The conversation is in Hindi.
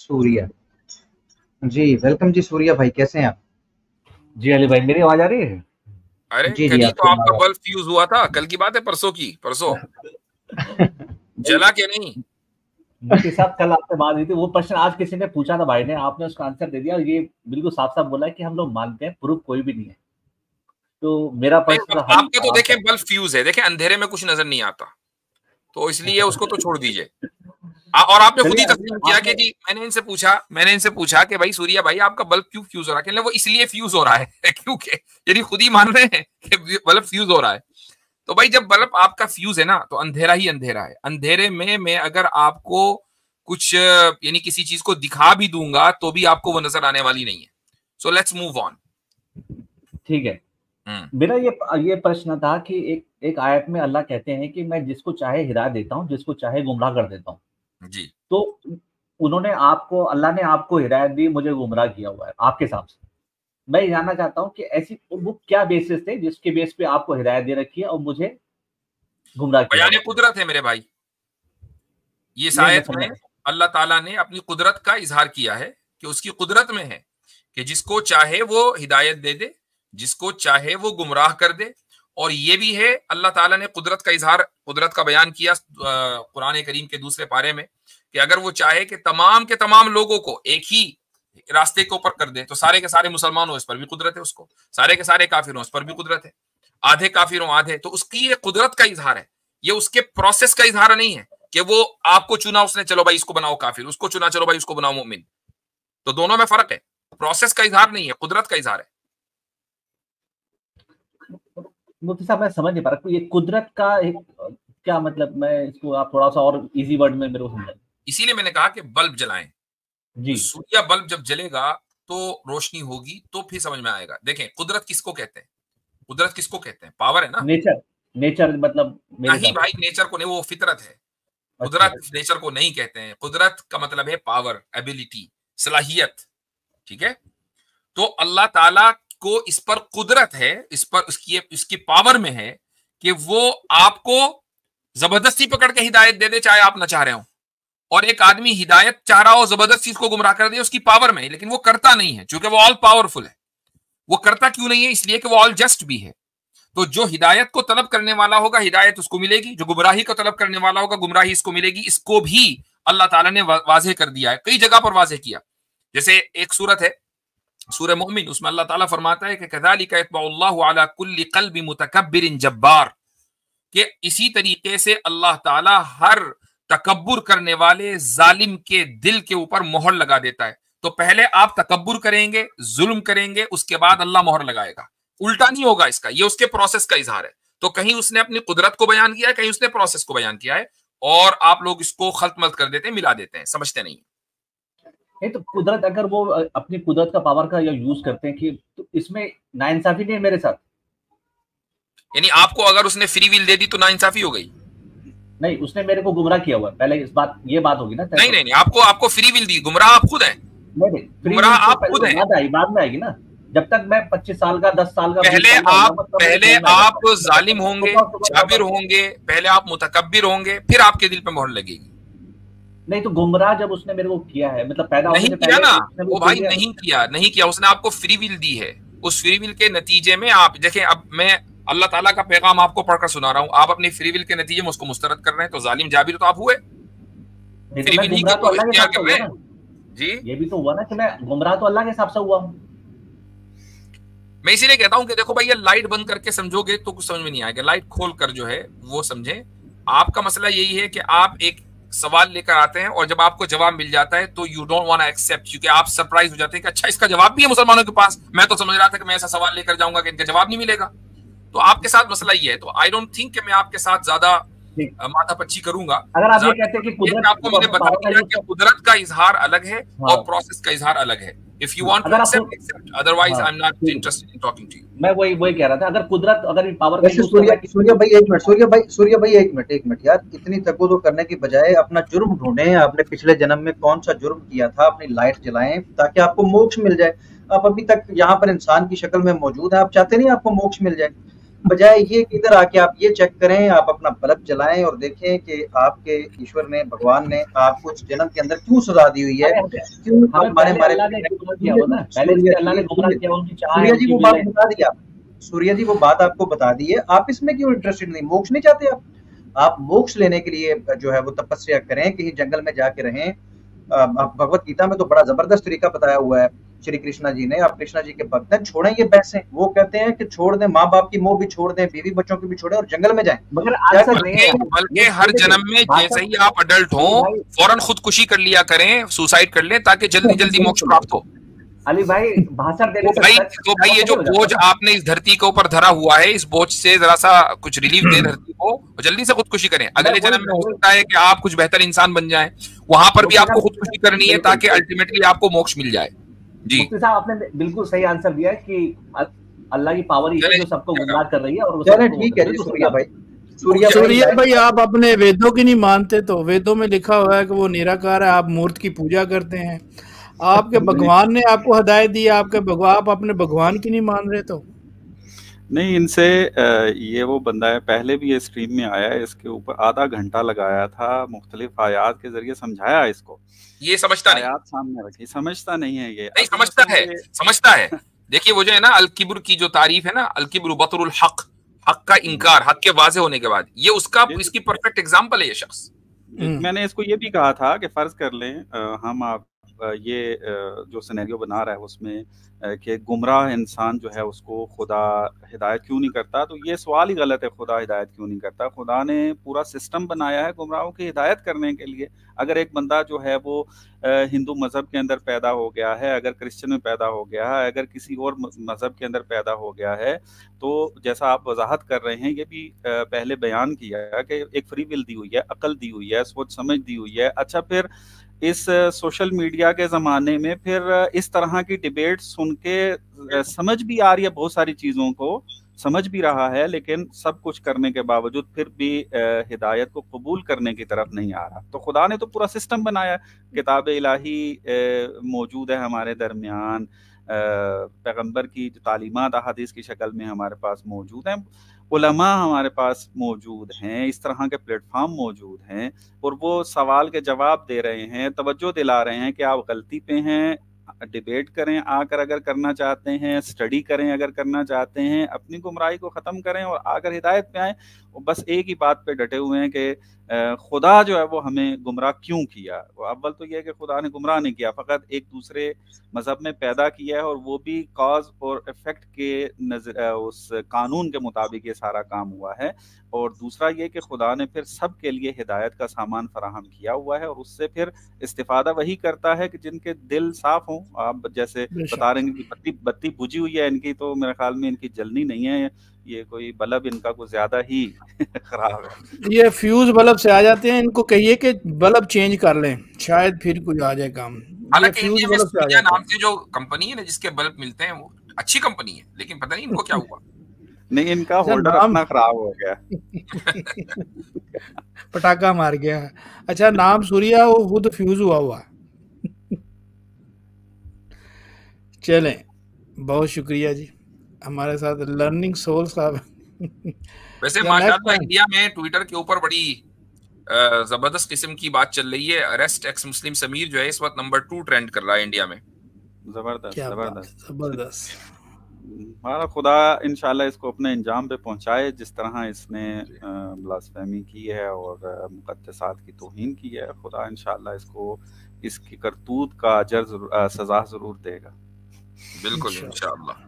सूर्या जी, वेलकम जी सूर्या भाई, कैसे हैं आप? जी अली भाई, मेरी आवाज आ रही है? अरे जी जी, कल ही तो आपकी आपका आवाज। बल्ब फ्यूज हुआ था। कल की बात है, परसों की, परसों जला के नहीं। मुफ्ती साहब, कल आपसे बात हुई थी, वो प्रश्न आज किसी ने पूछा था भाई ने, आपने उसका आंसर दे दिया। ये बिल्कुल साफ साफ बोला है कि हम लोग मानते हैं, प्रूफ कोई भी नहीं है। तो मेरा नहीं, प्रश्न अब हल आपका तो आराम देखें बल्ब फ्यूज है, देखें अंधेरे में कुछ नजर नहीं आता, तो इसलिए उसको तो छोड़ दीजिए। और आपने खुद चलिए ही तस्लीम किया कि आपने जी मैंने इनसे पूछा कि भाई सूर्या भाई आपका बल्ब क्यों फ्यूज हो रहा है, कहने वो इसलिए फ्यूज हो रहा है क्योंकि यदि खुद ही मान रहे हैं कि बल्ब फ्यूज हो रहा है। तो भाई जब बल्ब आपका फ्यूज है ना, तो अंधेरा ही अंधेरा है। अंधेरे में मैं अगर आपको कुछ यानी किसी चीज को दिखा भी दूंगा तो भी आपको वो नजर आने वाली नहीं है। So let's move on. ठीक है। मेरा ये प्रश्न था कि एक एक आयत में अल्लाह कहते हैं कि मैं जिसको चाहे हिदायत देता हूँ, जिसको चाहे गुमराह कर देता हूँ। जी, तो अल्लाह ने आपको हिदायत दी, मुझे गुमराह किया हुआ है आपके हिसाब से। मैं ये जानना चाहता हूँ कि ऐसी वो क्या बेसिस थे जिसके बेस पे आपको हिदायत दे रखी है और मुझे गुमराह किया बयान हुआ है। कुदरत है मेरे भाई। ये इस नहीं, मैं आयत समझा में नहीं। अल्लाह ताला ने अपनी कुदरत का इजहार किया है कि उसकी कुदरत में है कि जिसको चाहे वो हिदायत दे दे, जिसको चाहे वो गुमराह कर दे। और ये भी है, अल्लाह ताला ने कुदरत का इजहार, कुदरत का बयान किया कुरान करीम के दूसरे पारे में कि अगर वो चाहे कि तमाम के तमाम लोगों को एक ही रास्ते के ऊपर कर दे, तो सारे के सारे मुसलमान हो, इस पर भी कुदरत है उसको। सारे के सारे काफिर हो, इस पर भी कुदरत है। आधे काफिर हो आधे, तो उसकी ये कुदरत का इजहार है। ये उसके प्रोसेस का इजहार नहीं है कि वो आपको चुना उसने, चलो भाई इसको बनाओ काफिर, उसको चुना चलो भाई उसको बनाओ मोमिन। तो दोनों में फर्क है। प्रोसेस का इजहार नहीं है, कुदरत का इजहार है। मुफ्ती साहब, मैं समझ नहीं पा रहा ये कुदरत का एक क्या मतलब। मैं इसको आप थोड़ा सा और इजी वर्ड में मेरे को समझाइए। इसीलिए मैंने कहा कि बल्ब जलाएं। जी। तो सूर्या बल्ब जब जलेगा तो रोशनी होगी, तो फिर समझ में आएगा। देखें, कुदरत किसको कहते हैं? कुदरत किसको कहते हैं? पावर है ना। नेचर। नेचर मतलब मेरे नहीं हिसाब भाई, से। नेचर को नहीं, वो फितरत है। अच्छा। कुदरत नेचर को नहीं कहते हैं। कुदरत का मतलब है पावर, एबिलिटी, सलाहियत। ठीक है। तो अल्लाह ताला को इस पर कुदरत है, इस पर उसकी पावर में है कि वो आपको जबरदस्ती पकड़ के हिदायत दे दे, चाहे आप ना चाह रहे हो। और एक आदमी हिदायत चाह रहा हो, जबरदस्ती इसको गुमराह कर दे, उसकी पावर में है, लेकिन वो करता नहीं है, क्योंकि वो ऑल पावरफुल है। वो करता क्यों नहीं है? इसलिए कि वो ऑल जस्ट भी है। तो जो हिदायत को तलब करने वाला होगा, हिदायत उसको मिलेगी। जो गुमराही को तलब करने वाला होगा, गुमराही इसको मिलेगी। इसको भी अल्लाह ताला ने वाज़ेह कर दिया है, कई जगह पर वाज़ेह किया। जैसे एक सूरत है सूरह मोमिन, उसमें अल्लाह ताला फरमाता है कि कज़ालिका यत्बउल्लाहु अला कुल्ली क़ल्बि मुतकब्बिरिन जब्बार, कि इसी तरीके से अल्लाह ताला हर तकब्बुर करने वाले जालिम के दिल के ऊपर मोहर लगा देता है। तो पहले आप तकब्बुर करेंगे, जुल्म करेंगे, उसके बाद अल्लाह मोहर लगाएगा। उल्टा नहीं होगा इसका, ये उसके प्रोसेस का इजहार है। तो कहीं उसने अपनी कुदरत को बयान किया है, कहीं उसने प्रोसेस को बयान किया है। और आप लोग इसको खल्त मल्त कर देते हैं, मिला देते हैं, समझते नहीं। नहीं तो कुदरत, अगर वो अपनी कुदरत का पावर का यूज करते हैं कि, तो इसमें नाइंसाफी नहीं है मेरे साथ। यानी आपको अगर उसने फ्री विल दे दी तो नाइंसाफी हो गई? नहीं, उसने मेरे को गुमराह किया हुआ है। पहले ये बात होगी ना। नहीं नहीं नहीं, आपको फ्री विल दी, गुमराह आप खुद हैं। नहीं, फ्री गुमराह विल तो आप खुद हैं। बाद में आएगी ना। जब तक मैं 25 साल का, 10 साल का, 20 पहले साल का आप होगा, मतलब पहले आप जालिम होंगे, जाबिर सुबह। होंगे, पहले आप मुतकब्बिर होंगे, फिर आपके दिल पे मोहर लगेगी। नहीं तो गुमराह जब उसने मेरे को किया है, मतलब पैदा होने नहीं से किया पहले ना उसने वो बोल भाई, दिया। नहीं किया उसने आपको फ्री विल दी है। उस फ्री विल के नतीजे में आप देखें, अब मैं अल्लाह ताला का पैगाम आपको पढ़कर सुना रहा हूं, आप अपनी फ्री विल के नतीजे में उसको मुस्तरद कर रहे हैं, तो जालिम जाबिर तो आप हुए। नहीं तो फ्री मैं विल ही गुमराह की तो तो अल्लाह के इख्तियार हिसाब से कर हुआ रहे ना। हैं जी। ये भी तो हुआ ना कि मैं गुमराह तो अल्लाह के हिसाब से हुआ हूँ। मैं इसीलिए कहता हूं कि देखो भाई, ये लाइट बंद करके समझोगे तो कुछ समझ में नहीं आएगा, लाइट खोल कर जो है वो समझे। आपका मसला यही है कि आप एक सवाल लेकर आते हैं और जब आपको जवाब मिल जाता है तो you don't want to accept, क्योंकि आप सरप्राइज हो जाते हैं कि अच्छा इसका जवाब भी है मुसलमानों के पास। मैं तो समझ रहा था कि मैं ऐसा सवाल लेकर जाऊंगा कि इनका जवाब नहीं मिलेगा। तो आपके साथ मसला ये है। तो आई डोंट थिंक कि मैं आपके साथ ज्यादा माथापच्ची करूंगा। अगर आप ये कहते हैं कि कुदरत आपको मैंने बता दिया कि कुदरत का इजहार अलग है और प्रोसेस का इजहार अलग है। If you want to accept, otherwise I'm not interested in talking to you. मैं वही कह रहा था, अगर कुदरत, अगर पावर वैसे सूर्या भाई एक मिनट, एक मिनट यार, इतनी तकबुर करने की बजाय अपना जुर्म ढूंढें। आपने पिछले जन्म में कौन सा जुर्म किया था, अपनी लाइट जलाएं ताकि आपको मोक्ष मिल जाए। आप अभी तक यहाँ पर इंसान की शक्ल में मौजूद है, आप चाहते नहीं आपको मोक्ष मिल जाए। बजाय ये कि इधर आके आप ये चेक करें, आप अपना बल्ब जलाएं और देखें कि आपके ईश्वर ने, भगवान ने आपको इस जन्म के अंदर क्यों सजा दी हुई है, क्यों हमें हमारे पहले हमारे अल्लाह ने गुमराह किया हुआ ना, पहले से अल्लाह ने गुमराह किया, उनकी चाह है, सूर्य जी उनकी वो विल बात है। बता दी आप, सूर्य जी वो बात आपको बता दी है, आप इसमें क्यों इंटरेस्टेड नहीं, मोक्ष नहीं चाहते आप मोक्ष लेने के लिए जो है वो तपस्या करें, कहीं जंगल में जाके रहें। भगवत गीता में तो बड़ा जबरदस्त तरीका बताया हुआ है श्री कृष्णा जी ने, आप कृष्णा जी के भक्त हैं, छोड़ें ये बहसें, वो कहते हैं कि छोड़ दें, माँ बाप की मोह भी छोड़ दें, बीवी बच्चों की भी छोड़ें और जंगल में जाएं। मगर आंसर नहीं है, बल्कि हर जन्म में जैसे ही आप अडल्ट हो फौरन खुदकुशी कर लिया करें, सुसाइड कर लें, ताकि जल्दी जल्दी मोक्ष प्राप्त हो। अली भाई भाषण देने तो भाई ये जो बोझ आपने इस धरती के ऊपर धरा हुआ है, इस बोझ से जरा सा कुछ रिलीफ दे धरती को, जल्दी से खुदकुशी करें। अगले जन्म में हो सकता है कि आप कुछ बेहतर इंसान बन जाएं, वहां पर भी आपको खुदकुशी करनी है ताकि अल्टीमेटली आपको मोक्ष मिल जाए। जी मुफ्ती साहब, आपने बिल्कुल सही आंसर दिया है कि अल्लाह की पावर ही है जो सबको गुमराह कर रही है। और ठीक है जी सूर्या भाई। सूर्या भाई, आप अपने वेदों की नहीं मानते, तो वेदों में लिखा हुआ है कि वो निराकार है, आप मूर्त की पूजा करते हैं, आपके भगवान ने आपको हदायत दी, आप अपने भगवान की नहीं मान रहे। तो नहीं, इनसे ये वो बंदा है, पहले भी ये स्ट्रीम में आया है, इसके ऊपर आधा घंटा लगाया था, मुख्तलिफ आयात के जरिए समझाया इसको। ये समझता नहीं, आयात सामने रखी, समझता नहीं है ये। नहीं समझता है। देखिए वो जो है ना अल-किब्र की जो तारीफ है ना, अल-किब्र बतरुल हक, हक का इनकार, हक के वाजे होने के बाद, ये उसका इसकी परफेक्ट एग्जांपल है ये शख्स। मैंने इसको ये भी कहा था कि फर्ज कर लें हम आप ये जो सिनेरियो बना रहा है उसमें कि गुमराह इंसान जो है उसको खुदा हिदायत क्यों नहीं करता, तो ये सवाल ही गलत है, खुदा हिदायत क्यों नहीं करता। खुदा ने पूरा सिस्टम बनाया है गुमराहों की हिदायत करने के लिए। अगर एक बंदा जो है वो हिंदू मज़हब के अंदर पैदा हो गया है, अगर क्रिश्चियन में पैदा हो गया है, अगर किसी और मज़हब के अंदर पैदा हो गया है, तो जैसा आप वजाहत कर रहे हैं, ये भी पहले बयान किया है कि एक फ्री विल दी हुई है, अकल दी हुई है, सोच समझ दी हुई है। अच्छा, फिर इस सोशल मीडिया के ज़माने में फिर इस तरह की डिबेट सुन के समझ भी आ रही है, बहुत सारी चीज़ों को समझ भी रहा है, लेकिन सब कुछ करने के बावजूद फिर भी हिदायत को कबूल करने की तरफ नहीं आ रहा। तो खुदा ने तो पूरा सिस्टम बनाया, किताब इलाही मौजूद है हमारे दरमियान, पैगंबर की जो तालीमात अहादीस की शक्ल में हमारे पास मौजूद हैं, उलमा हमारे पास मौजूद हैं, इस तरह के प्लेटफॉर्म मौजूद हैं, और वो सवाल के जवाब दे रहे हैं, तवज्जो दिला रहे हैं कि आप गलती पे हैं, डिबेट करें आकर अगर करना चाहते हैं, स्टडी करें अगर करना चाहते हैं, अपनी गुमराही को ख़त्म करें और आकर हिदायत पे आएँ। और बस एक ही बात पे डटे हुए हैं कि खुदा जो है वो हमें गुमराह क्यों किया। अव्वल तो यह है कि खुदा ने गुमराह नहीं किया, फ़कत एक दूसरे मज़हब में पैदा किया है, और वो भी कॉज और इफ़ेक्ट के उस कानून के मुताबिक ये सारा काम हुआ है। और दूसरा ये कि खुदा ने फिर सब के लिए हिदायत का सामान फराहम किया हुआ है, और उससे फिर इस्तिफादा वही करता है कि जिनके दिल साफ हों। आप जैसे बता रहे हैं कि बत्ती बुझी हुई है इनकी, तो मेरे ख्याल में इनकी जलनी नहीं है, ये कोई बल्ब इनका कुछ ज्यादा ही खराब है। ये फ्यूज बल्ब से आ जाते हैं, इनको कहिए कि बल्ब चेंज कर लें, शायद फिर कुछ आ जाए काम। हालांकि इंडिया में सूर्या नाम से जो कंपनी है ना जिसके बल्ब मिलते हैं, वो अच्छी कंपनी है, लेकिन पता नहीं इनको क्या हुआ। नहीं, इनका होल्डर अपना खराब हो गया पटाखा मार गया। अच्छा, नाम सूर्या, वो खुद फ्यूज हुआ। चलें, बहुत शुक्रिया जी, हमारे साथ लर्निंग सोल साहब। वैसे माशाल्लाह इंडिया में ट्विटर के ऊपर बड़ी जबरदस्त किस्म की बात चल रही है। अरेस्ट एक्स मुस्लिम समीर जो है इस वक्त नंबर 2 ट्रेंड कर रहा है इंडिया में। जबरदस्त। हमारा खुदा इंशाल्लाह इसको अपने अंजाम पे पहुंचाए, जिस तरह इसने ब्लास्फेमी की है और मुक़द्दसात की तौहीन की है। खुदा इंशाल्लाह इसको इसकी करतूत का अजर सजा जरूर देगा। बिल्कुल इंशाल्लाह।